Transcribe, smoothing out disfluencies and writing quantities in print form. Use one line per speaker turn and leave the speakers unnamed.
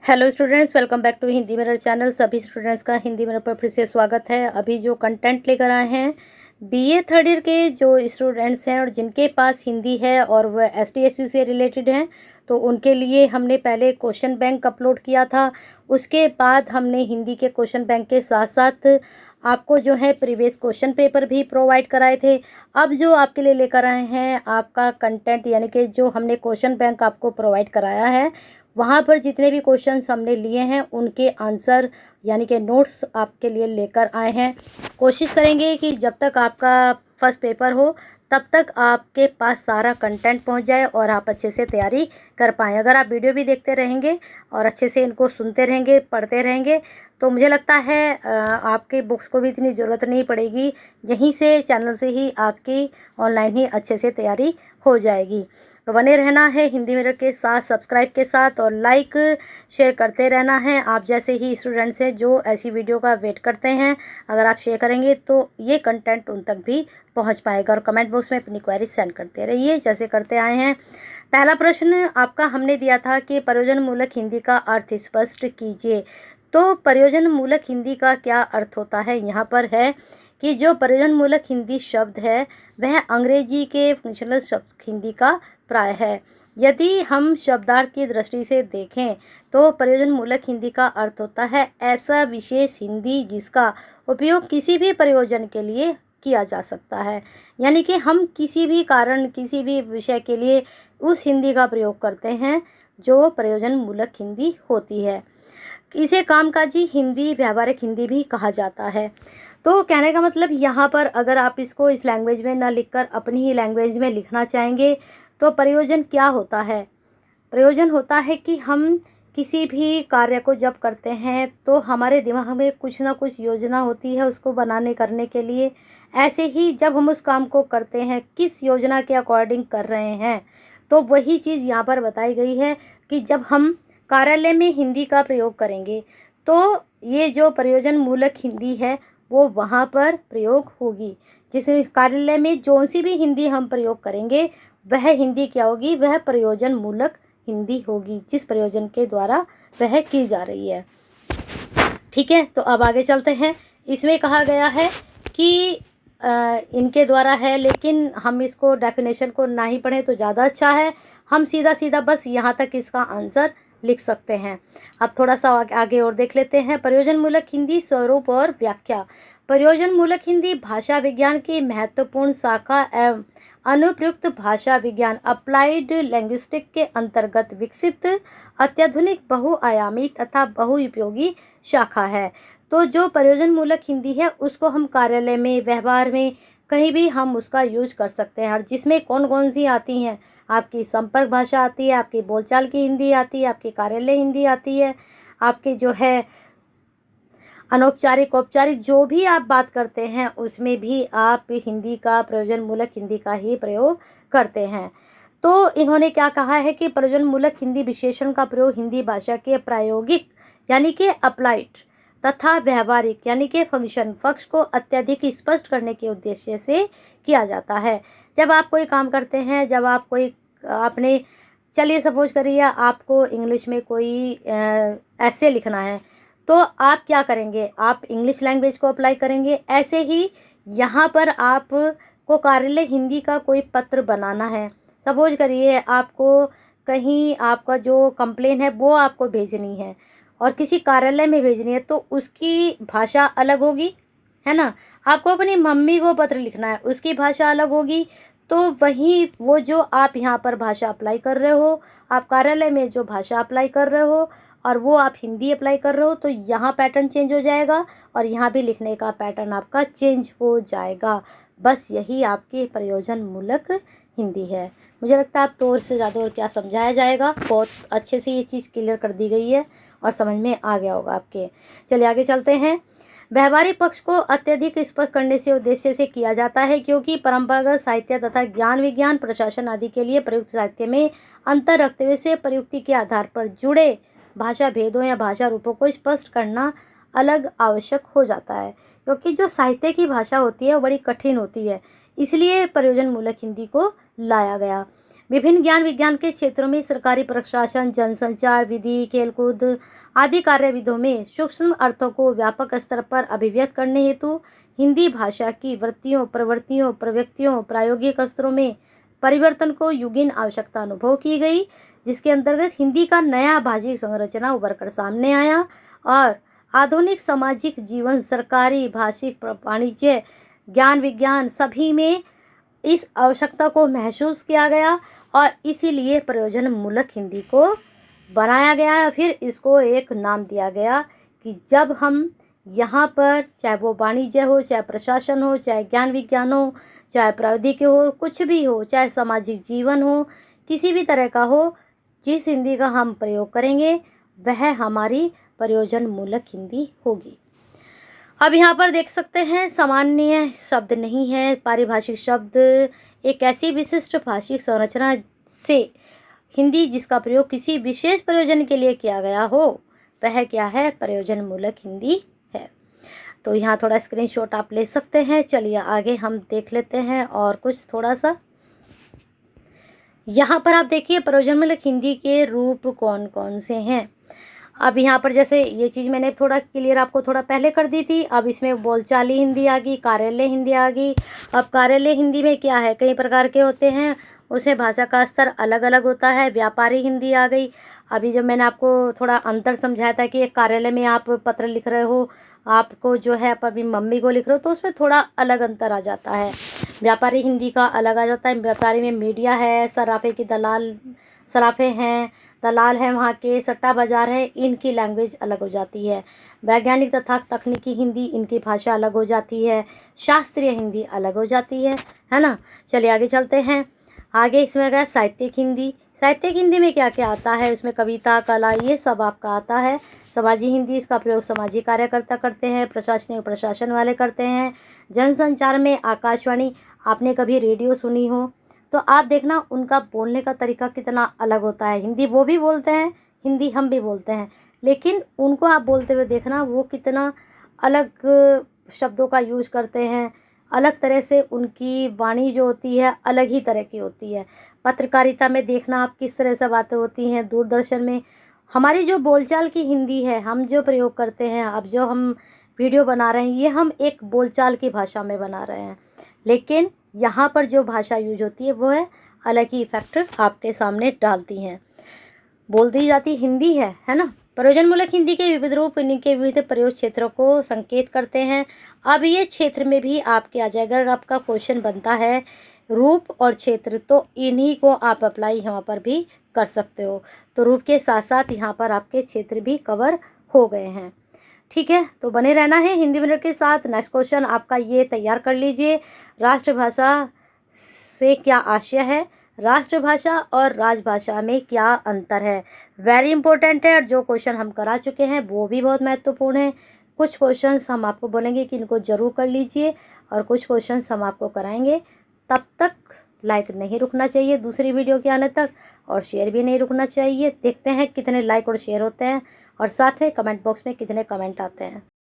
Hello students, welcome back to Hindi mirror channel. सभी students का Hindi mirror पर फिर से स्वागत है। अभी जो कंटेंट लेकर आए हैं बीए थर्ड ईयर के जो स्टूडेंट्स हैं और जिनके पास हिंदी है और वह एसटीएसयू से रिलेटेड हैं, तो उनके लिए हमने पहले क्वेश्चन बैंक अपलोड किया था। उसके बाद हमने हिंदी के क्वेश्चन बैंक के साथ साथ आपको जो है प्रीवियस क्वेश्चन पेपर भी प्रोवाइड कराए थे। अब जो आपके लिए लेकर आए हैं आपका कंटेंट, यानी कि जो हमने क्वेश्चन बैंक आपको प्रोवाइड कराया है वहाँ पर जितने भी क्वेश्चंस हमने लिए हैं उनके आंसर यानी कि नोट्स आपके लिए लेकर आए हैं। कोशिश करेंगे कि जब तक आपका फर्स्ट पेपर हो तब तक आपके पास सारा कंटेंट पहुंच जाए और आप अच्छे से तैयारी कर पाएँ। अगर आप वीडियो भी देखते रहेंगे और अच्छे से इनको सुनते रहेंगे, पढ़ते रहेंगे, तो मुझे लगता है आपके बुक्स को भी इतनी ज़रूरत नहीं पड़ेगी। यहीं से चैनल से ही आपकी ऑनलाइन ही अच्छे से तैयारी हो जाएगी। तो बने रहना है हिंदी मिरर के साथ, सब्सक्राइब के साथ, और लाइक शेयर करते रहना है। आप जैसे ही स्टूडेंट्स हैं जो ऐसी वीडियो का वेट करते हैं, अगर आप शेयर करेंगे तो ये कंटेंट उन तक भी पहुंच पाएगा। और कमेंट बॉक्स में अपनी क्वेरी सेंड करते रहिए जैसे करते आए हैं। पहला प्रश्न आपका हमने दिया था कि प्रयोजन मूलक हिंदी का अर्थ स्पष्ट कीजिए। तो प्रयोजन मूलक हिंदी का क्या अर्थ होता है, यहाँ पर है कि जो प्रयोजन मूलक हिंदी शब्द है वह अंग्रेजी के फंक्शनल शब्द हिंदी का प्राय है। यदि हम शब्दार्थ की दृष्टि से देखें तो प्रयोजन मूलक हिंदी का अर्थ होता है ऐसा विशेष हिंदी जिसका उपयोग किसी भी प्रयोजन के लिए किया जा सकता है। यानी कि हम किसी भी कारण, किसी भी विषय के लिए उस हिंदी का प्रयोग करते हैं जो प्रयोजन मूलक हिंदी होती है। इसे कामकाजी हिंदी, व्यावहारिक हिंदी भी कहा जाता है। तो कहने का मतलब यहाँ पर अगर आप इसको इस लैंग्वेज में ना लिखकर अपनी ही लैंग्वेज में लिखना चाहेंगे तो प्रयोजन क्या होता है? प्रयोजन होता है कि हम किसी भी कार्य को जब करते हैं तो हमारे दिमाग में कुछ ना कुछ योजना होती है उसको बनाने करने के लिए। ऐसे ही जब हम उस काम को करते हैं किस योजना के अकॉर्डिंग कर रहे हैं, तो वही चीज़ यहाँ पर बताई गई है कि जब हम कार्यालय में हिंदी का प्रयोग करेंगे तो ये जो प्रयोजन मूलक हिंदी है वो वहाँ पर प्रयोग होगी। जिस कार्यालय में जो सी भी हिंदी हम प्रयोग करेंगे वह हिंदी क्या होगी? वह प्रयोजन मूलक हिंदी होगी, जिस प्रयोजन के द्वारा वह की जा रही है। ठीक है, तो अब आगे चलते हैं। इसमें कहा गया है कि इनके द्वारा है, लेकिन हम इसको डेफिनेशन को ना ही पढ़ें तो ज़्यादा अच्छा है। हम सीधा सीधा बस यहाँ तक इसका आंसर लिख सकते हैं। अब थोड़ा सा आगे और देख लेते हैं। प्रयोजन मूलक हिंदी स्वरूप और व्याख्या। प्रयोजन मूलक हिंदी भाषा विज्ञान की महत्वपूर्ण शाखा एवं अनुप्रयुक्त भाषा विज्ञान अप्लाइड लैंग्विस्टिक के अंतर्गत विकसित अत्याधुनिक बहुआयामी तथा बहुउपयोगी शाखा है। तो जो प्रयोजन मूलक हिंदी है उसको हम कार्यालय में, व्यवहार में, कहीं भी हम उसका यूज कर सकते हैं। और जिसमें कौन कौन सी आती हैं? आपकी संपर्क भाषा आती है, आपकी बोलचाल की हिंदी आती है, आपकी कार्यालय हिंदी आती है, आपकी जो है अनौपचारिक, औपचारिक जो भी आप बात करते हैं उसमें भी आप हिंदी का, प्रयोजन मूलक हिंदी का ही प्रयोग करते हैं। तो इन्होंने क्या कहा है कि प्रयोजन मूलक हिंदी विशेषण का प्रयोग हिंदी भाषा के प्रायोगिक यानी कि अप्लाइड तथा व्यवहारिक यानी कि फंक्शन पक्ष को अत्यधिक स्पष्ट करने के उद्देश्य से किया जाता है। जब आप कोई काम करते हैं, जब आप कोई आपने, चलिए सपोज करिए आपको इंग्लिश में कोई ऐसे लिखना है तो आप क्या करेंगे? आप इंग्लिश लैंग्वेज को अप्लाई करेंगे। ऐसे ही यहाँ पर आप को कार्यालय हिंदी का कोई पत्र बनाना है। सपोज करिए आपको कहीं आपका जो कंप्लेन है वो आपको भेजनी है और किसी कार्यालय में भेजनी है तो उसकी भाषा अलग होगी, है ना। आपको अपनी मम्मी को पत्र लिखना है, उसकी भाषा अलग होगी। तो वहीं वो जो आप यहाँ पर भाषा अप्लाई कर रहे हो, आप कार्यालय में जो भाषा अप्लाई कर रहे हो और वो आप हिंदी अप्लाई कर रहे हो, तो यहाँ पैटर्न चेंज हो जाएगा और यहाँ भी लिखने का पैटर्न आपका चेंज हो जाएगा। बस यही आपकी प्रयोजन मूलक हिंदी है। मुझे लगता है आप तो और से ज़्यादा और क्या समझाया जाएगा, बहुत अच्छे से ये चीज़ क्लियर कर दी गई है और समझ में आ गया होगा आपके। चलिए आगे चलते हैं। व्यवहारिक पक्ष को अत्यधिक स्पष्ट करने से उद्देश्य से किया जाता है क्योंकि परंपरागत साहित्य तथा ज्ञान, विज्ञान, प्रशासन आदि के लिए प्रयुक्त साहित्य में अंतर रखते हुए से प्रयुक्ति के आधार पर जुड़े भाषा भेदों या भाषा रूपों को स्पष्ट करना अलग आवश्यक हो जाता है। क्योंकि जो साहित्य की भाषा होती है वो बड़ी कठिन होती है, इसलिए प्रयोजन मूलक हिंदी को लाया गया। विभिन्न ज्ञान विज्ञान के क्षेत्रों में सरकारी प्रशासन, जनसंचार, विधि, खेलकूद आदि कार्यविधियों में सूक्ष्म अर्थों को व्यापक स्तर पर अभिव्यक्त करने हेतु हिंदी भाषा की वृत्तियों, प्रवृत्तियों, प्रवृत्तियों, प्रायोगिक स्तरों में परिवर्तन को युगीन आवश्यकता अनुभव की गई, जिसके अंतर्गत हिंदी का नया भाषिक संरचना उभर कर सामने आया और आधुनिक सामाजिक जीवन, सरकारी, भाषिक, वाणिज्य, ज्ञान विज्ञान सभी में इस आवश्यकता को महसूस किया गया और इसीलिए प्रयोजन मूलक हिंदी को बनाया गया। फिर इसको एक नाम दिया गया कि जब हम यहाँ पर चाहे वो वाणिज्य हो, चाहे प्रशासन हो, चाहे ज्ञान विज्ञान हो, चाहे प्रौद्योगिकी हो, कुछ भी हो, चाहे सामाजिक जीवन हो, किसी भी तरह का हो, जिस हिंदी का हम प्रयोग करेंगे वह हमारी प्रयोजन मूलक हिंदी होगी। अब यहाँ पर देख सकते हैं सामान्य शब्द नहीं है, पारिभाषिक शब्द एक ऐसी विशिष्ट भाषिक संरचना से हिंदी जिसका प्रयोग किसी विशेष प्रयोजन के लिए किया गया हो वह क्या है, प्रयोजन मूलक हिंदी है। तो यहाँ थोड़ा स्क्रीनशॉट आप ले सकते हैं। चलिए आगे हम देख लेते हैं और कुछ थोड़ा सा। यहाँ पर आप देखिए प्रयोजन मूलक हिंदी के रूप कौन कौन से हैं। अब यहाँ पर जैसे ये चीज़ मैंने थोड़ा क्लियर आपको थोड़ा पहले कर दी थी। अब इसमें बोलचाली हिंदी आ गई, कार्यालय हिंदी आ गई। अब कार्यालय हिंदी में क्या है, कई प्रकार के होते हैं, उसमें भाषा का स्तर अलग अलग होता है। व्यापारी हिंदी आ गई। अभी जब मैंने आपको थोड़ा अंतर समझाया था कि एक कार्यालय में आप पत्र लिख रहे हो, आपको जो है आप अपनी मम्मी को लिख रहे हो, तो उसमें थोड़ा अलग अंतर आ जाता है। व्यापारी हिंदी का अलग आ जाता है। व्यापारी में मीडिया है, सराफे की दलाल, सराफे हैं, दलाल हैं, वहाँ के सट्टा बाज़ार है, इनकी लैंग्वेज अलग हो जाती है। वैज्ञानिक तथा तकनीकी हिंदी, इनकी भाषा अलग हो जाती है। शास्त्रीय हिंदी अलग हो जाती है ना। चलिए आगे चलते हैं। आगे इसमें गया साहित्यिक हिंदी। साहित्यिक हिंदी में क्या क्या आता है, उसमें कविता, कला, ये सब आपका आता है। समाजी हिंदी, इसका प्रयोग सामाजिक कार्यकर्ता करते हैं, प्रशासनिक प्रशासन वाले करते हैं। जनसंचार में आकाशवाणी, आपने कभी रेडियो सुनी हो तो आप देखना उनका बोलने का तरीका कितना अलग होता है। हिंदी वो भी बोलते हैं, हिंदी हम भी बोलते हैं, लेकिन उनको आप बोलते हुए देखना वो कितना अलग शब्दों का यूज करते हैं, अलग तरह से उनकी वाणी जो होती है अलग ही तरह की होती है। पत्रकारिता में देखना आप किस तरह से बातें होती हैं। दूरदर्शन में हमारी जो बोलचाल की हिंदी है, हम जो प्रयोग करते हैं, अब जो हम वीडियो बना रहे हैं, ये हम एक बोलचाल की भाषा में बना रहे हैं, लेकिन यहाँ पर जो भाषा यूज होती है वो है अलग ही इफेक्ट आपके सामने डालती हैं। बोलती जाती हिंदी है ना। प्रयोजन मूलक हिंदी के विविध रूप इनके विविध प्रयोग क्षेत्रों को संकेत करते हैं। अब ये क्षेत्र में भी आपके आ जाएगा, आपका क्वेश्चन बनता है रूप और क्षेत्र, तो इन्हीं को आप अप्लाई यहाँ पर भी कर सकते हो। तो रूप के साथ साथ यहाँ पर आपके क्षेत्र भी कवर हो गए हैं। ठीक है, तो बने रहना है हिंदी मिनट के साथ। नेक्स्ट क्वेश्चन आपका ये तैयार कर लीजिए, राष्ट्रभाषा से क्या आशय है, राष्ट्रभाषा और राजभाषा में क्या अंतर है। वेरी इंपॉर्टेंट है और जो क्वेश्चन हम करा चुके हैं वो भी बहुत महत्वपूर्ण है। कुछ क्वेश्चंस हम आपको बोलेंगे कि इनको ज़रूर कर लीजिए और कुछ क्वेश्चंस हम आपको कराएंगे। तब तक लाइक नहीं रुकना चाहिए दूसरी वीडियो के आने तक, और शेयर भी नहीं रुकना चाहिए। देखते हैं कितने लाइक और शेयर होते हैं और साथ में कमेंट बॉक्स में कितने कमेंट आते हैं।